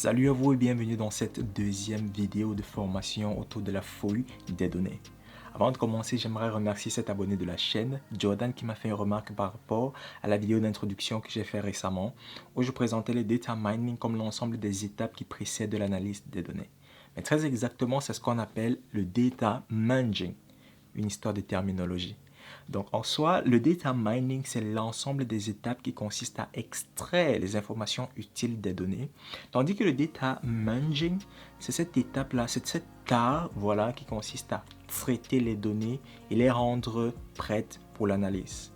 Salut à vous et bienvenue dans cette deuxième vidéo de formation autour de la fouille des données. Avant de commencer, j'aimerais remercier cet abonné de la chaîne, Jordan, qui m'a fait une remarque par rapport à la vidéo d'introduction que j'ai fait récemment, où je présentais le data mining comme l'ensemble des étapes qui précèdent l'analyse des données. Mais très exactement, c'est ce qu'on appelle le data minging, une histoire de terminologie. Donc en soi, le data mining, c'est l'ensemble des étapes qui consistent à extraire les informations utiles des données, tandis que le data minging, c'est cette étape-là, c'est cet art voilà, qui consiste à traiter les données et les rendre prêtes pour l'analyse.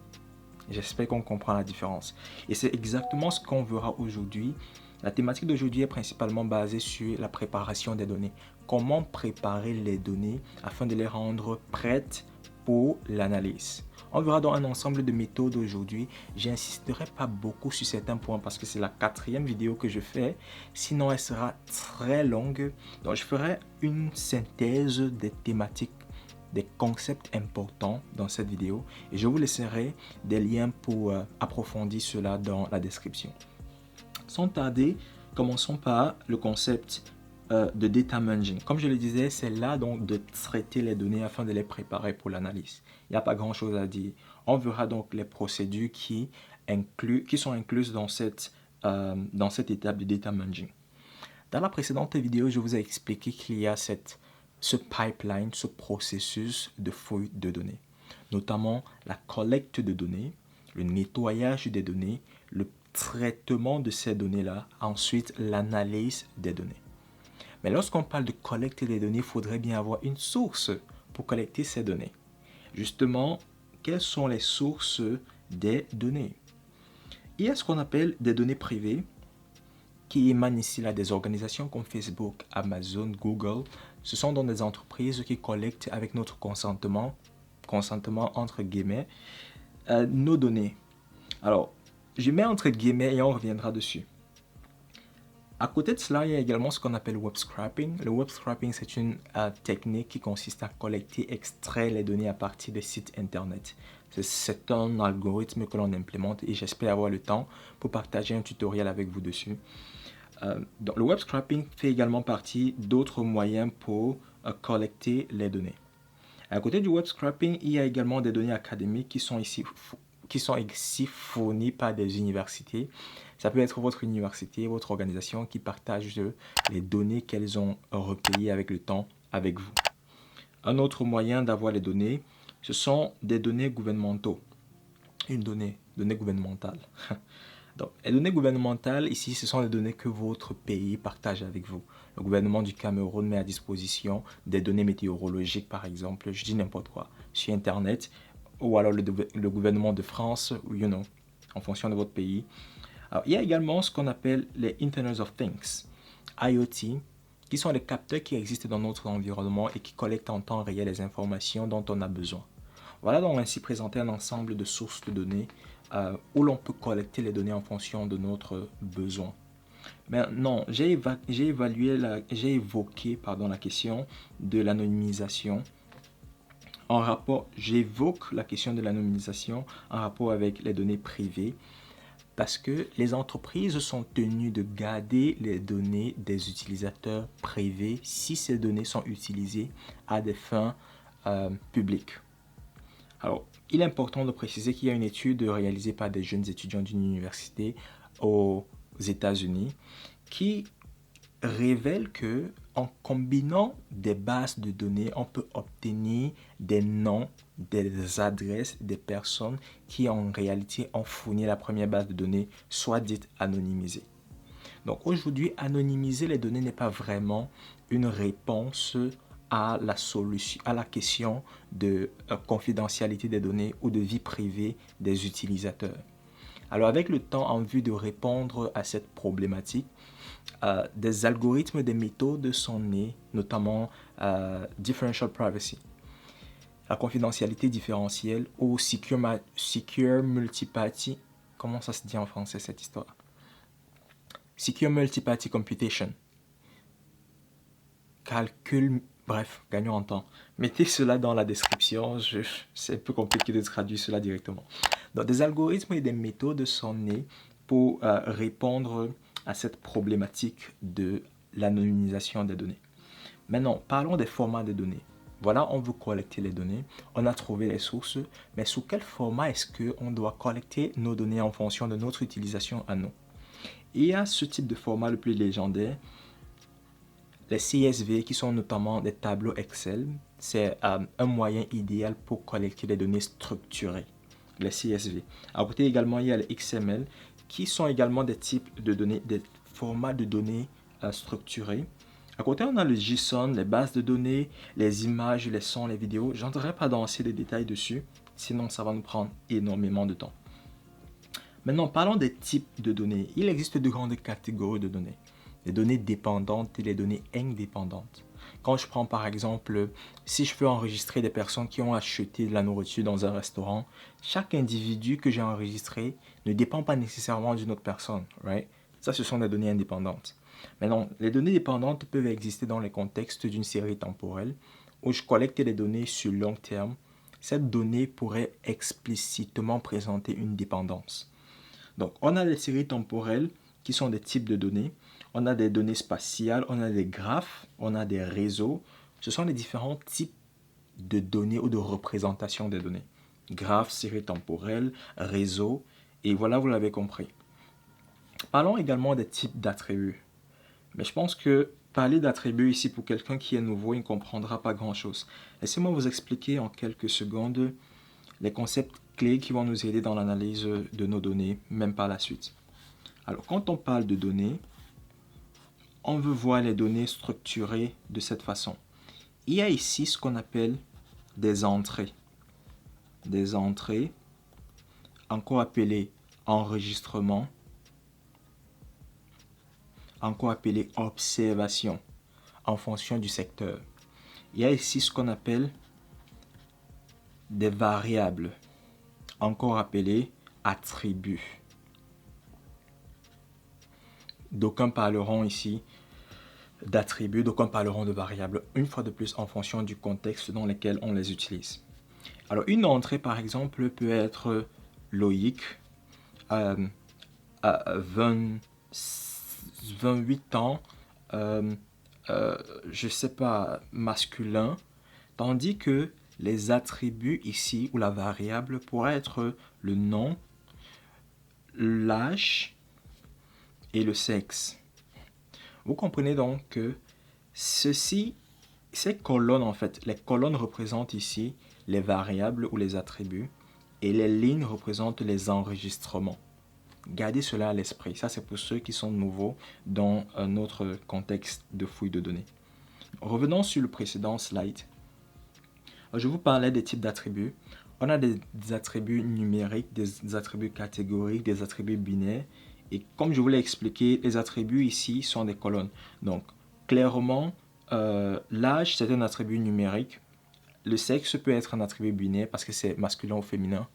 J'espère qu'on comprend la différence. Et c'est exactement ce qu'on verra aujourd'hui. La thématique d'aujourd'hui est principalement basée sur la préparation des données. Comment préparer les données afin de les rendre prêtes pour l'analyse. On verra donc un ensemble de méthodes aujourd'hui. J'insisterai pas beaucoup sur certains points parce que c'est la 4e vidéo que je fais. Sinon, elle sera très longue. Donc, je ferai une synthèse des thématiques, des concepts importants dans cette vidéo. Et je vous laisserai des liens pour approfondir cela dans la description. Sans tarder, commençons par le concept de data minging. Comme je le disais, c'est là donc de traiter les données afin de les préparer pour l'analyse. Il n'y a pas grand chose à dire. On verra donc les procédures qui sont incluses dans cette étape de data minging. Dans la précédente vidéo, je vous ai expliqué qu'il y a ce pipeline, ce processus de fouille de données, notamment la collecte de données, le nettoyage des données, le traitement de ces données-là, ensuite l'analyse des données. Mais lorsqu'on parle de collecter les données, il faudrait bien avoir une source pour collecter ces données. Justement, quelles sont les sources des données? Il y a ce qu'on appelle des données privées qui émanent ici là des organisations comme Facebook, Amazon, Google. Ce sont donc des entreprises qui collectent avec notre consentement entre guillemets, nos données. Alors, je mets entre guillemets et on reviendra dessus. À côté de cela, il y a également ce qu'on appelle web scraping. Le web scraping, c'est une technique qui consiste à collecter, extraire les données à partir des sites internet. C'est un algorithme que l'on implémente et j'espère avoir le temps pour partager un tutoriel avec vous dessus. Donc, le web scraping fait également partie d'autres moyens pour collecter les données. À côté du web scraping, il y a également des données académiques qui sont ici fournies par des universités. Ça peut être votre université, votre organisation qui partage les données qu'elles ont recueillies avec le temps avec vous. Un autre moyen d'avoir les données, ce sont des données gouvernementaux. Une donnée gouvernementale. Donc, les données gouvernementales, ici, ce sont les données que votre pays partage avec vous. Le gouvernement du Cameroun met à disposition des données météorologiques, par exemple, je dis n'importe quoi, sur Internet, ou alors le gouvernement de France, en fonction de votre pays. Alors, il y a également ce qu'on appelle les Internet of Things, IoT, qui sont les capteurs qui existent dans notre environnement et qui collectent en temps réel les informations dont on a besoin. Voilà donc ainsi présenté un ensemble de sources de données où l'on peut collecter les données en fonction de notre besoin. Maintenant, j'ai évoqué la question de l'anonymisation. J'évoque la question de l'anonymisation en rapport avec les données privées parce que les entreprises sont tenues de garder les données des utilisateurs privés si ces données sont utilisées à des fins publiques. Alors, il est important de préciser qu'il y a une étude réalisée par des jeunes étudiants d'une université aux États-Unis qui révèle que en combinant des bases de données, on peut obtenir des noms, des adresses des personnes qui en réalité ont fourni la première base de données, soit dite anonymisée. Donc aujourd'hui, anonymiser les données n'est pas vraiment une réponse à la question de confidentialité des données ou de vie privée des utilisateurs. Alors avec le temps, en vue de répondre à cette problématique, des algorithmes, des méthodes sont nés, notamment differential privacy, la confidentialité différentielle ou secure multiparty. Comment ça se dit en français cette histoire? Secure multiparty computation. Bref, gagnons en temps. Mettez cela dans la description, c'est un peu compliqué de traduire cela directement. Donc, des algorithmes et des méthodes sont nés pour répondre à cette problématique de l'anonymisation des données. Maintenant, parlons des formats de données. Voilà, on veut collecter les données, on a trouvé les sources, mais sous quel format est-ce qu'on doit collecter nos données en fonction de notre utilisation à nous? Il y a ce type de format le plus légendaire, les CSV qui sont notamment des tableaux Excel. C'est un moyen idéal pour collecter les données structurées, les CSV. À côté également, il y a les XML qui sont également des types de données, des formats de données structurés. À côté, on a le JSON, les bases de données, les images, les sons, les vidéos. Je n'entrerai pas dans assez de détails dessus, sinon ça va nous prendre énormément de temps. Maintenant, parlons des types de données. Il existe deux grandes catégories de données. Les données dépendantes et les données indépendantes. Quand je prends par exemple, si je veux enregistrer des personnes qui ont acheté de la nourriture dans un restaurant, chaque individu que j'ai enregistré ne dépend pas nécessairement d'une autre personne, right? Ça, ce sont des données indépendantes. Maintenant, les données dépendantes peuvent exister dans le contexte d'une série temporelle où je collecte les données sur long terme. Cette donnée pourrait explicitement présenter une dépendance. Donc, on a les séries temporelles qui sont des types de données. On a des données spatiales, on a des graphes, on a des réseaux. Ce sont les différents types de données ou de représentation des données. Graphes, séries temporelles, réseaux, et voilà, vous l'avez compris. Parlons également des types d'attributs. Mais je pense que parler d'attributs ici pour quelqu'un qui est nouveau, il ne comprendra pas grand-chose. Laissez-moi vous expliquer en quelques secondes les concepts clés qui vont nous aider dans l'analyse de nos données, même par la suite. Alors, quand on parle de données, on veut voir les données structurées de cette façon. Il y a ici ce qu'on appelle des entrées. Des entrées, encore appelées enregistrement, encore appelées observation, en fonction du secteur. Il y a ici ce qu'on appelle des variables, encore appelées attributs. D'aucuns parleront ici d'attributs, d'aucuns parleront de variables, une fois de plus en fonction du contexte dans lequel on les utilise. Alors une entrée par exemple peut être Loïc, à 28 ans, je sais pas, masculin, tandis que les attributs ici, ou la variable, pourrait être le nom, l'âge et le sexe. Vous comprenez donc que ces colonnes, en fait, les colonnes représentent ici les variables ou les attributs et les lignes représentent les enregistrements. Gardez cela à l'esprit. Ça, c'est pour ceux qui sont nouveaux dans un autre contexte de fouille de données. Revenons sur le précédent slide. Je vous parlais des types d'attributs. On a des attributs numériques, des attributs catégoriques, des attributs binaires. Et comme je vous l'ai expliqué, les attributs ici sont des colonnes. Donc, clairement, l'âge, c'est un attribut numérique. Le sexe peut être un attribut binaire parce que c'est masculin ou féminin.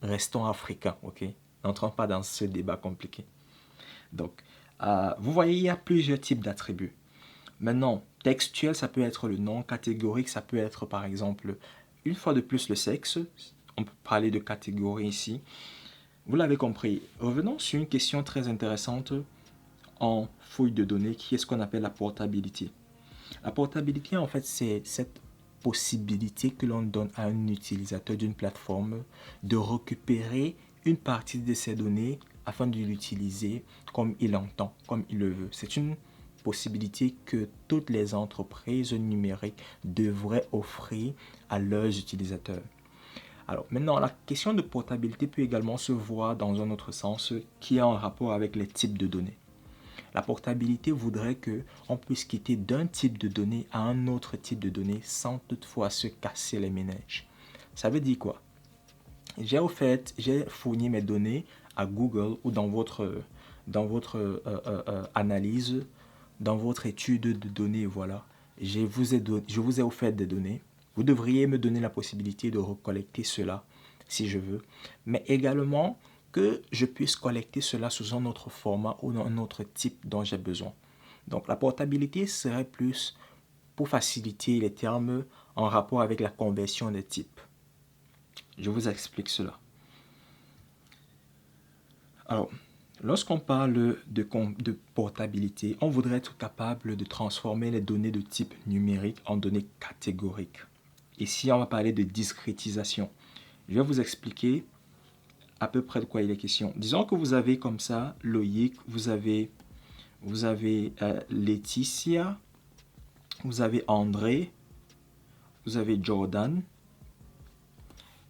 Restons africains, ok? N'entrons pas dans ce débat compliqué. Donc, vous voyez, il y a plusieurs types d'attributs. Maintenant, textuel, ça peut être le nom. Catégorique, ça peut être, par exemple, une fois de plus, le sexe. On peut parler de catégorie ici. Vous l'avez compris. Revenons sur une question très intéressante en fouille de données, qui est ce qu'on appelle la portabilité. La portabilité, en fait, c'est cette possibilité que l'on donne à un utilisateur d'une plateforme de récupérer une partie de ses données afin de l'utiliser comme il entend, comme il le veut. C'est une possibilité que toutes les entreprises numériques devraient offrir à leurs utilisateurs. Alors maintenant, la question de portabilité peut également se voir dans un autre sens qui est en rapport avec les types de données. La portabilité voudrait qu'on puisse quitter d'un type de données à un autre type de données sans toutefois se casser les méninges. Ça veut dire quoi? J'ai fourni mes données à Google ou dans votre analyse, dans votre étude de données, voilà. Je vous ai offert des données. Vous devriez me donner la possibilité de recollecter cela si je veux, mais également que je puisse collecter cela sous un autre format ou dans un autre type dont j'ai besoin. Donc la portabilité serait plus pour faciliter les termes en rapport avec la conversion des types. Je vous explique cela. Alors, Lorsqu'on parle de portabilité, on voudrait être capable de transformer les données de type numérique en données catégoriques. Ici, on va parler de discrétisation. Je vais vous expliquer à peu près de quoi il est question. Disons que vous avez comme ça Loïc, vous avez Laetitia, vous avez André, vous avez Jordan,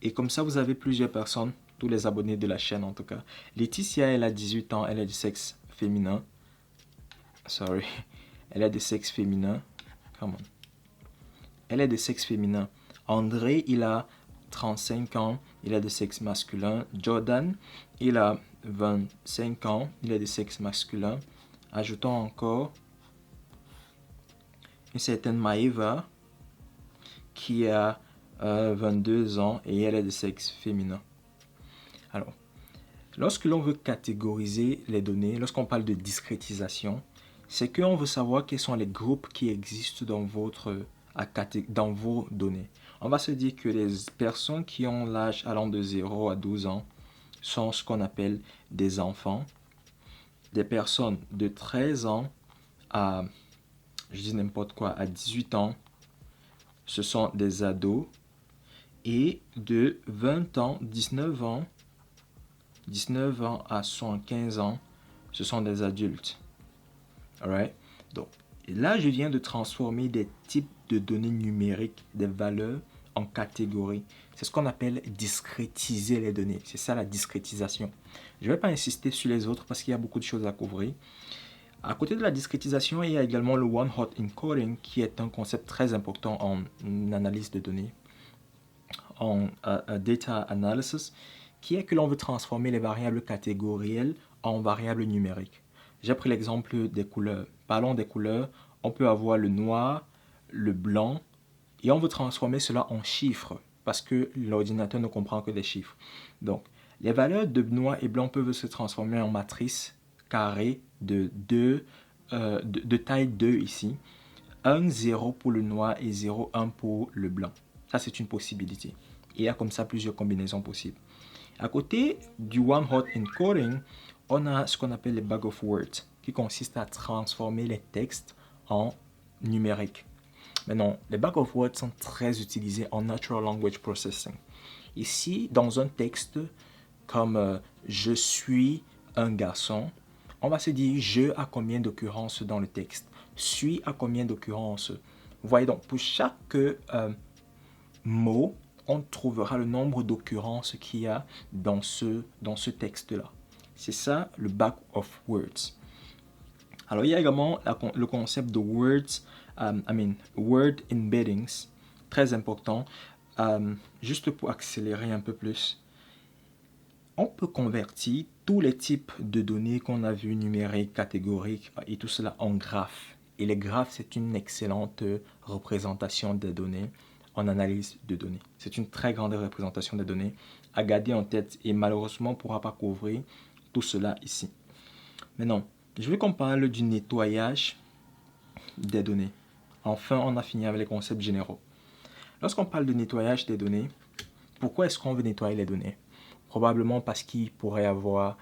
et comme ça vous avez plusieurs personnes, tous les abonnés de la chaîne en tout cas. Laetitia, elle a 18 ans, elle est du sexe féminin. Sorry, elle est de sexe féminin. Come on. Elle est de sexe féminin. André, il a 35 ans, il est de sexe masculin. Jordan, il a 25 ans, il est de sexe masculin. Ajoutons encore une certaine Maeva qui a 22 ans et elle est de sexe féminin. Alors, lorsque l'on veut catégoriser les données, lorsqu'on parle de discrétisation, c'est qu'on veut savoir quels sont les groupes qui existent dans vos données. On va se dire que les personnes qui ont l'âge allant de 0 à 12 ans sont ce qu'on appelle des enfants. Des personnes de 13 ans à, je dis n'importe quoi, à 18 ans, ce sont des ados. Et de 20 ans, 19 ans à 75 ans, ce sont des adultes. Alright? Donc, là, je viens de transformer des types de données numériques, des valeurs, en catégories. C'est ce qu'on appelle discrétiser les données. C'est ça la discrétisation. Je ne vais pas insister sur les autres parce qu'il y a beaucoup de choses à couvrir. À côté de la discrétisation, il y a également le one-hot encoding qui est un concept très important en analyse de données, en data analysis, qui est que l'on veut transformer les variables catégorielles en variables numériques. J'ai pris l'exemple des couleurs. Parlons des couleurs. On peut avoir le noir, le blanc, et on veut transformer cela en chiffres parce que l'ordinateur ne comprend que des chiffres. Donc, les valeurs de noir et blanc peuvent se transformer en matrice carrée de taille 2 ici. 1, 0 pour le noir et 0, 1 pour le blanc. Ça, c'est une possibilité. Il y a comme ça plusieurs combinaisons possibles. À côté du one-hot encoding, on a ce qu'on appelle les bag of words, qui consiste à transformer les textes en numérique. Maintenant, les bag of words sont très utilisés en natural language processing. Ici, dans un texte comme je suis un garçon, on va se dire je a combien d'occurrences dans le texte, suis a combien d'occurrences. Vous voyez donc, pour chaque mot, on trouvera le nombre d'occurrences qu'il y a dans ce texte-là. C'est ça le bag of words. Alors, il y a également le concept de word embeddings, très important. Juste pour accélérer un peu plus, on peut convertir tous les types de données qu'on a vues, numériques, catégoriques et tout cela en graphes. Et les graphes, c'est une excellente représentation des données en analyse de données. C'est une très grande représentation des données à garder en tête et malheureusement on ne pourra pas couvrir tout cela ici. Maintenant, je veux qu'on parle du nettoyage des données. Enfin, on a fini avec les concepts généraux. Lorsqu'on parle de nettoyage des données, pourquoi est-ce qu'on veut nettoyer les données? Probablement parce qu'il pourrait y avoir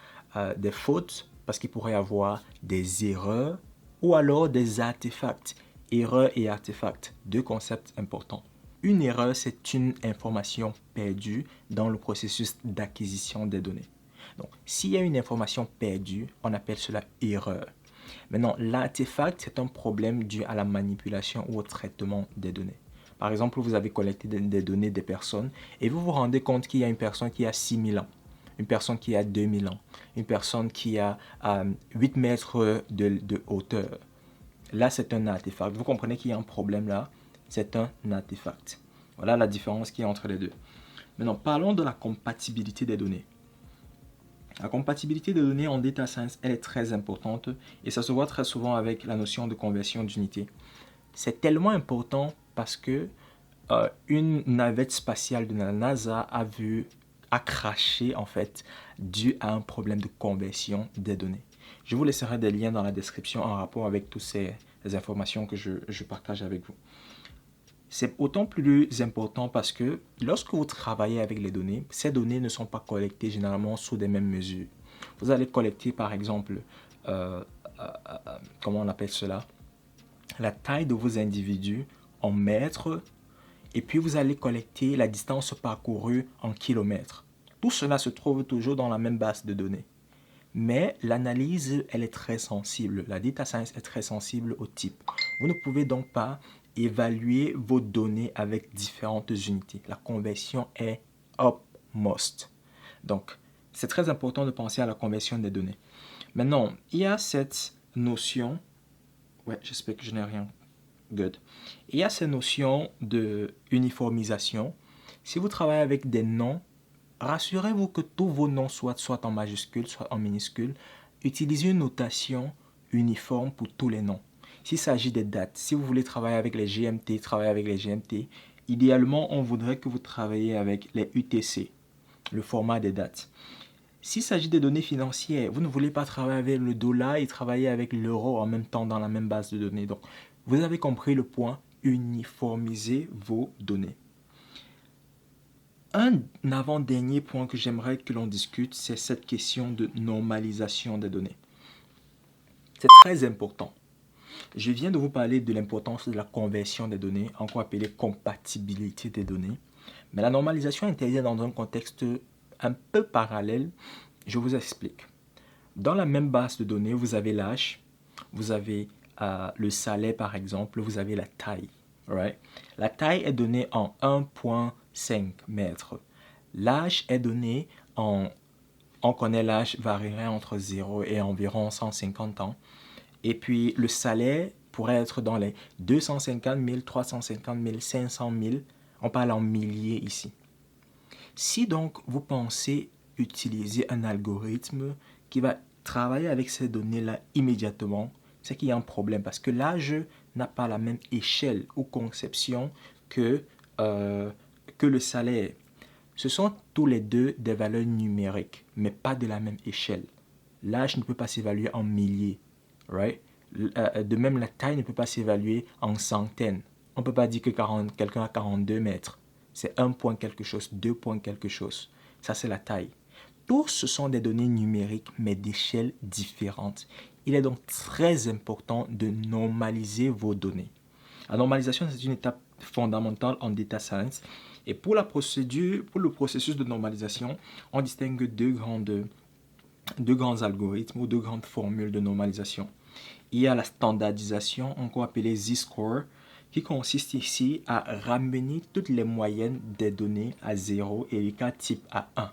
des fautes, parce qu'il pourrait y avoir des erreurs ou alors des artefacts. Erreurs et artefacts, deux concepts importants. Une erreur, c'est une information perdue dans le processus d'acquisition des données. Donc, s'il y a une information perdue, on appelle cela erreur. Maintenant, l'artefact, c'est un problème dû à la manipulation ou au traitement des données. Par exemple, vous avez collecté des données des personnes et vous vous rendez compte qu'il y a une personne qui a 6000 ans, une personne qui a 2000 ans, une personne qui a 8 mètres de hauteur. Là, c'est un artefact. Vous comprenez qu'il y a un problème là. C'est un artefact. Voilà la différence qu'il y a entre les deux. Maintenant, parlons de la compatibilité des données. La compatibilité des données en data science, elle est très importante et ça se voit très souvent avec la notion de conversion d'unité. C'est tellement important parce que une navette spatiale de la NASA a craché en fait dû à un problème de conversion des données. Je vous laisserai des liens dans la description en rapport avec toutes ces informations que je partage avec vous. C'est autant plus important parce que lorsque vous travaillez avec les données, ces données ne sont pas collectées généralement sous des mêmes mesures. Vous allez collecter par exemple, comment on appelle cela, la taille de vos individus en mètres, et puis vous allez collecter la distance parcourue en kilomètres. Tout cela se trouve toujours dans la même base de données. Mais l'analyse, elle est très sensible. La data science est très sensible au type. Vous ne pouvez donc pas évaluer vos données avec différentes unités. La conversion est upmost. Donc, c'est très important de penser à la conversion des données. Maintenant, il y a cette notion... Ouais, j'espère que je n'ai rien. Good. Il y a cette notion de uniformisation. Si vous travaillez avec des noms, rassurez-vous que tous vos noms soient en majuscule, soit en minuscule. Utilisez une notation uniforme pour tous les noms. S'il s'agit des dates, si vous voulez travailler avec les GMT, travaillez avec les GMT. Idéalement, on voudrait que vous travailliez avec les UTC, le format des dates. S'il s'agit des données financières, vous ne voulez pas travailler avec le dollar et travailler avec l'euro en même temps dans la même base de données. Donc, vous avez compris le point, uniformisez vos données. Un avant-dernier point que j'aimerais que l'on discute, c'est cette question de normalisation des données. C'est très important. Je viens de vous parler de l'importance de la conversion des données, encore appelée compatibilité des données. Mais la normalisation intervient dans un contexte un peu parallèle. Je vous explique. Dans la même base de données, vous avez l'âge, vous avez le salaire par exemple, vous avez la taille. Right? La taille est donnée en 1,5 mètres. L'âge est donné en, on connaît l'âge varierait entre 0 et environ 150 ans. Et puis le salaire pourrait être dans les 250 000, 350 000, 500 000. On parle en milliers ici. Si donc vous pensez utiliser un algorithme qui va travailler avec ces données-là immédiatement, c'est qu'il y a un problème parce que l'âge n'a pas la même échelle ou conception que le salaire. Ce sont tous les deux des valeurs numériques, mais pas de la même échelle. L'âge ne peut pas s'évaluer en milliers. Right? De même, la taille ne peut pas s'évaluer en centaines. On ne peut pas dire que quelqu'un a 42 mètres. C'est 1 point quelque chose, 2 points quelque chose. Ça, c'est la taille. Tous ce sont des données numériques, mais d'échelles différentes. Il est donc très important de normaliser vos données. La normalisation, c'est une étape fondamentale en data science. Et pour le processus de normalisation, on distingue deux grands algorithmes ou deux grandes formules de normalisation. Il y a la standardisation, encore appelée Z-score, qui consiste ici à ramener toutes les moyennes des données à 0 et les cas type à 1.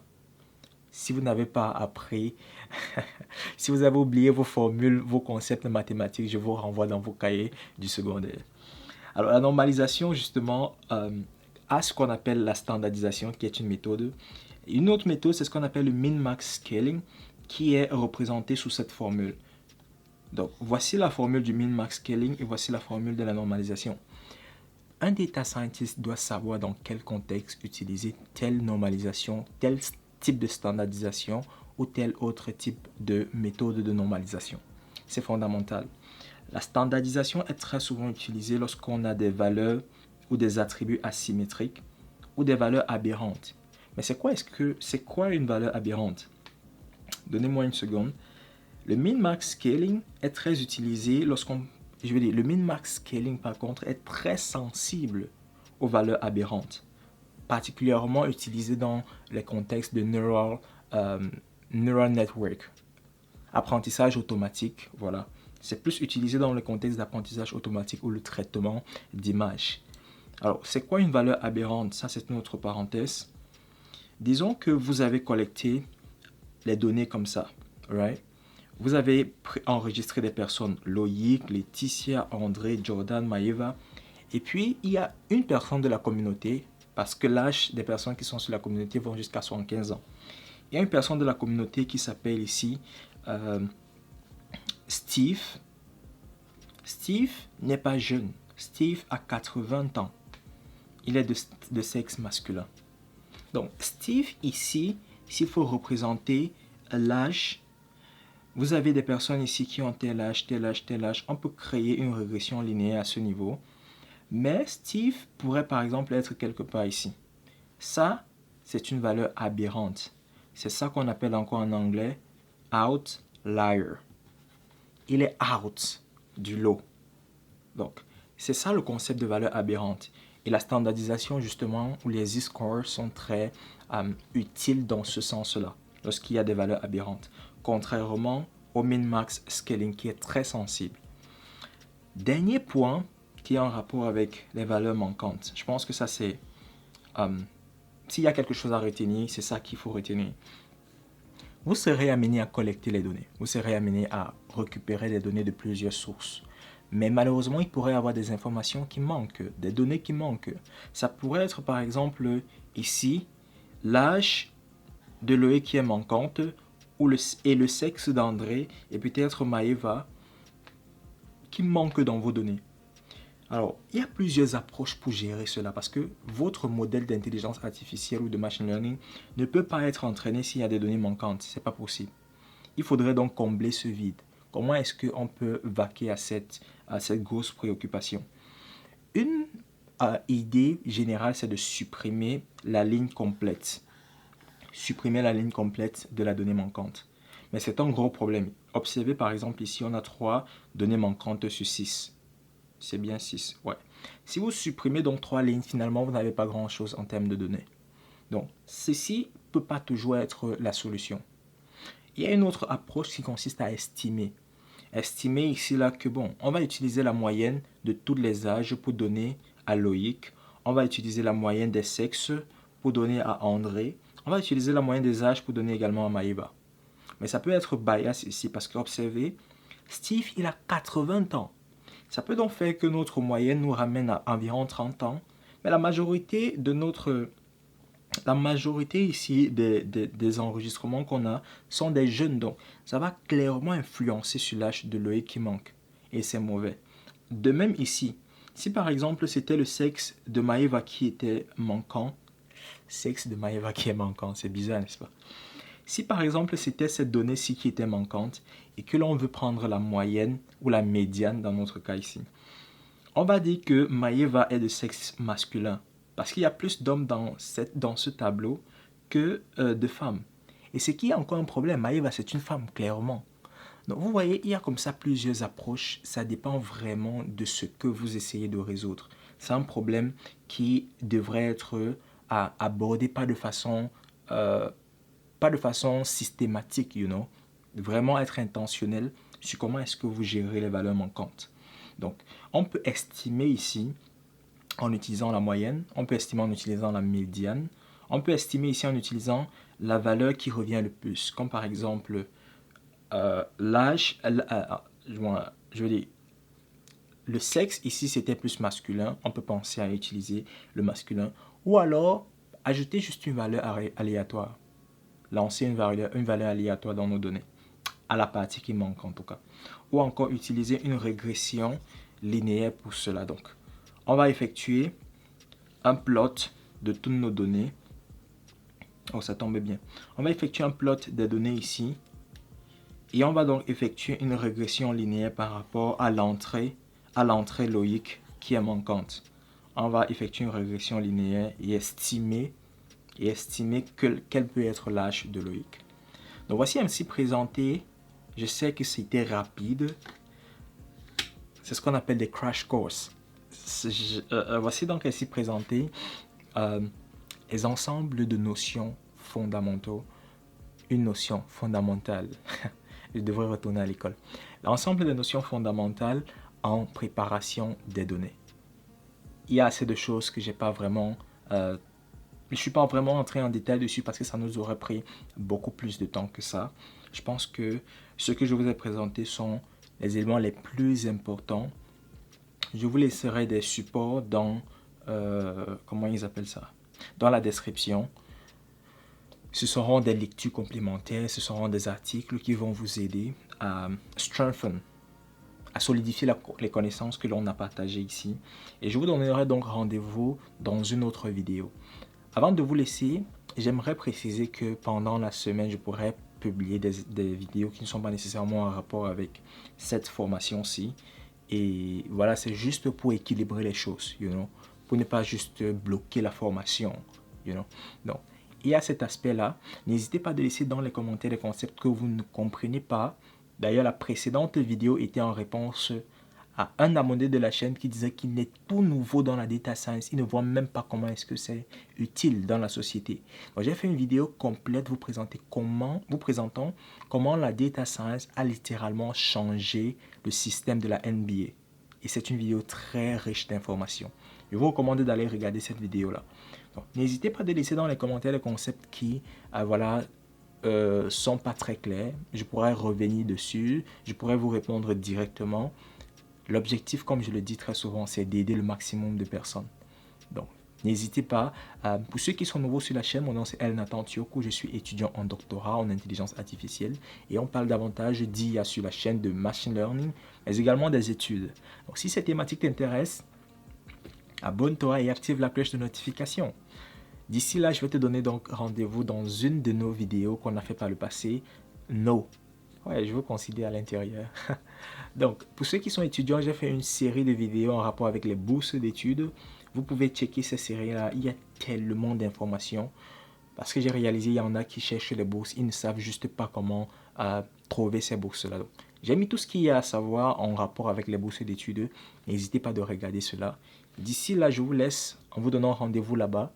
Si vous n'avez pas appris, si vous avez oublié vos formules, vos concepts mathématiques, je vous renvoie dans vos cahiers du secondaire. Alors la normalisation justement a ce qu'on appelle la standardisation qui est une méthode. Une autre méthode, c'est ce qu'on appelle le min-max scaling qui est représenté sous cette formule. Donc voici la formule du min-max scaling et voici la formule de la normalisation. Un data scientist doit savoir dans quel contexte utiliser telle normalisation, tel type de standardisation ou tel autre type de méthode de normalisation. C'est fondamental. La standardisation est très souvent utilisée lorsqu'on a des valeurs ou des attributs asymétriques ou des valeurs aberrantes. Mais c'est quoi une valeur aberrante? Donnez-moi une seconde. Le min-max scaling est très utilisé le min-max scaling par contre est très sensible aux valeurs aberrantes, particulièrement utilisé dans les contextes de neural network, apprentissage automatique, voilà. C'est plus utilisé dans le contexte d'apprentissage automatique ou le traitement d'images. Alors, c'est quoi une valeur aberrante? Ça, c'est une autre parenthèse. Disons que vous avez collecté les données comme ça, right? Vous avez enregistré des personnes, Loïc, Laetitia, André, Jordan, Maëva. Et puis, il y a une personne de la communauté, parce que l'âge des personnes qui sont sur la communauté vont jusqu'à 75 ans. Il y a une personne de la communauté qui s'appelle ici Steve. Steve n'est pas jeune. Steve a 80 ans. Il est de sexe masculin. Donc, Steve ici, s'il faut représenter l'âge, vous avez des personnes ici qui ont tel âge, tel âge, tel âge. On peut créer une régression linéaire à ce niveau. Mais Steve pourrait par exemple être quelque part ici. Ça, c'est une valeur aberrante. C'est ça qu'on appelle encore en anglais outlier. Il est out du lot. Donc, c'est ça le concept de valeur aberrante. Et la standardisation, justement, ou les z-scores sont très utiles dans ce sens-là, lorsqu'il y a des valeurs aberrantes, contrairement au min-max scaling qui est très sensible. Dernier point qui est en rapport avec les valeurs manquantes. Je pense que ça, c'est... s'il y a quelque chose à retenir, c'est ça qu'il faut retenir. Vous serez amené à collecter les données. Vous serez amené à récupérer les données de plusieurs sources. Mais malheureusement, il pourrait y avoir des informations qui manquent, des données qui manquent. Ça pourrait être par exemple ici, l'âge de Loé qui est manquante et le sexe d'André et peut-être Maëva qui manque dans vos données. Alors, il y a plusieurs approches pour gérer cela parce que votre modèle d'intelligence artificielle ou de machine learning ne peut pas être entraîné s'il y a des données manquantes. Ce n'est pas possible. Il faudrait donc combler ce vide. Comment est-ce qu'on peut vaquer à cette grosse préoccupation? Une idée générale, c'est de supprimer la ligne complète. Supprimer la ligne complète de la donnée manquante. Mais c'est un gros problème. Observez par exemple ici, on a 3 données manquantes sur 6. C'est bien 6, ouais. Si vous supprimez donc 3 lignes, finalement, vous n'avez pas grand-chose en termes de données. Donc, ceci ne peut pas toujours être la solution. Il y a une autre approche qui consiste à estimer. Estimer ici, là, que bon, on va utiliser la moyenne de tous les âges pour donner à Loïc. On va utiliser la moyenne des sexes pour donner à André. On va utiliser la moyenne des âges pour donner également à Maëva. Mais ça peut être bias ici parce que, observez, Steve, il a 80 ans. Ça peut donc faire que notre moyenne nous ramène à environ 30 ans. Mais la majorité ici des enregistrements qu'on a sont des jeunes. Donc, ça va clairement influencer sur l'âge de Loïc qui manque. Et c'est mauvais. De même ici, si par exemple c'était le sexe de Maëva qui était manquant. Sexe de Maëva qui est manquant, c'est bizarre, n'est-ce pas? Si par exemple c'était cette donnée-ci qui était manquante et que l'on veut prendre la moyenne ou la médiane dans notre cas ici, on va dire que Maëva est de sexe masculin parce qu'il y a plus d'hommes dans ce tableau que de femmes. Et ce qui est encore un problème, Maëva c'est une femme clairement. Donc vous voyez, il y a comme ça plusieurs approches, ça dépend vraiment de ce que vous essayez de résoudre. C'est un problème qui devrait être abordé pas de façon systématique, vraiment être intentionnel sur comment est-ce que vous gérez les valeurs manquantes. Donc, on peut estimer ici en utilisant la moyenne, on peut estimer en utilisant la médiane, on peut estimer ici en utilisant la valeur qui revient le plus, comme par exemple l'âge, je veux dire, le sexe ici c'était plus masculin, on peut penser à utiliser le masculin, ou alors ajouter juste une valeur aléatoire. Lancer une valeur aléatoire dans nos données, à la partie qui manque en tout cas. Ou encore utiliser une régression linéaire pour cela. Donc, on va effectuer un plot de toutes nos données. Oh, ça tombe bien. On va effectuer un plot des données ici. Et on va donc effectuer une régression linéaire par rapport à l'entrée Loïc qui est manquante. On va effectuer une régression linéaire et estimer quel peut être l'âge de Loïc. Donc voici ainsi présenté. Je sais que c'était rapide. C'est ce qu'on appelle des crash courses. Voici donc ainsi présenté les ensembles de notions fondamentaux. Une notion fondamentale. Je devrais retourner à l'école. L'ensemble des notions fondamentales en préparation des données. Il y a assez de choses que j'ai pas vraiment... je ne suis pas vraiment entré en détail dessus parce que ça nous aurait pris beaucoup plus de temps que ça. Je pense que ce que je vous ai présenté sont les éléments les plus importants. Je vous laisserai des supports dans, comment ils appellent ça, dans la description. Ce seront des lectures complémentaires, ce seront des articles qui vont vous aider à strengthen, à solidifier les connaissances que l'on a partagées ici. Et je vous donnerai donc rendez-vous dans une autre vidéo. Avant de vous laisser, j'aimerais préciser que pendant la semaine, je pourrais publier des vidéos qui ne sont pas nécessairement en rapport avec cette formation-ci. Et voilà, c'est juste pour équilibrer les choses, pour ne pas juste bloquer la formation, Donc, Et à cet aspect-là, n'hésitez pas à laisser dans les commentaires les concepts que vous ne comprenez pas. D'ailleurs, la précédente vidéo était en réponse à un abonné de la chaîne qui disait qu'il est tout nouveau dans la data science. Il ne voit même pas comment est-ce que c'est utile dans la société. Donc, j'ai fait une vidéo complète vous présentant comment la data science a littéralement changé le système de la NBA. Et c'est une vidéo très riche d'informations. Je vous recommande d'aller regarder cette vidéo-là. N'hésitez pas à laisser dans les commentaires les concepts qui, sont pas très clairs. Je pourrais revenir dessus. Je pourrais vous répondre directement. L'objectif, comme je le dis très souvent, c'est d'aider le maximum de personnes. Donc, n'hésitez pas. Pour ceux qui sont nouveaux sur la chaîne, mon nom c'est El Nathan Tiokou. Je suis étudiant en doctorat en intelligence artificielle et on parle davantage d'IA sur la chaîne de machine learning, mais également des études. Donc, si cette thématique t'intéresse, abonne-toi et active la cloche de notification. D'ici là, je vais te donner donc rendez-vous dans une de nos vidéos qu'on a fait par le passé. Ouais, je veux considérer à l'intérieur. Donc, pour ceux qui sont étudiants, j'ai fait une série de vidéos en rapport avec les bourses d'études. Vous pouvez checker ces séries-là. Il y a tellement d'informations. Parce que j'ai réalisé, il y en a qui cherchent les bourses. Ils ne savent juste pas comment trouver ces bourses-là. J'ai mis tout ce qu'il y a à savoir en rapport avec les bourses d'études. N'hésitez pas de regarder cela. D'ici là, je vous laisse en vous donnant rendez-vous là-bas.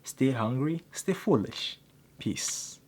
Stay hungry, stay foolish. Peace.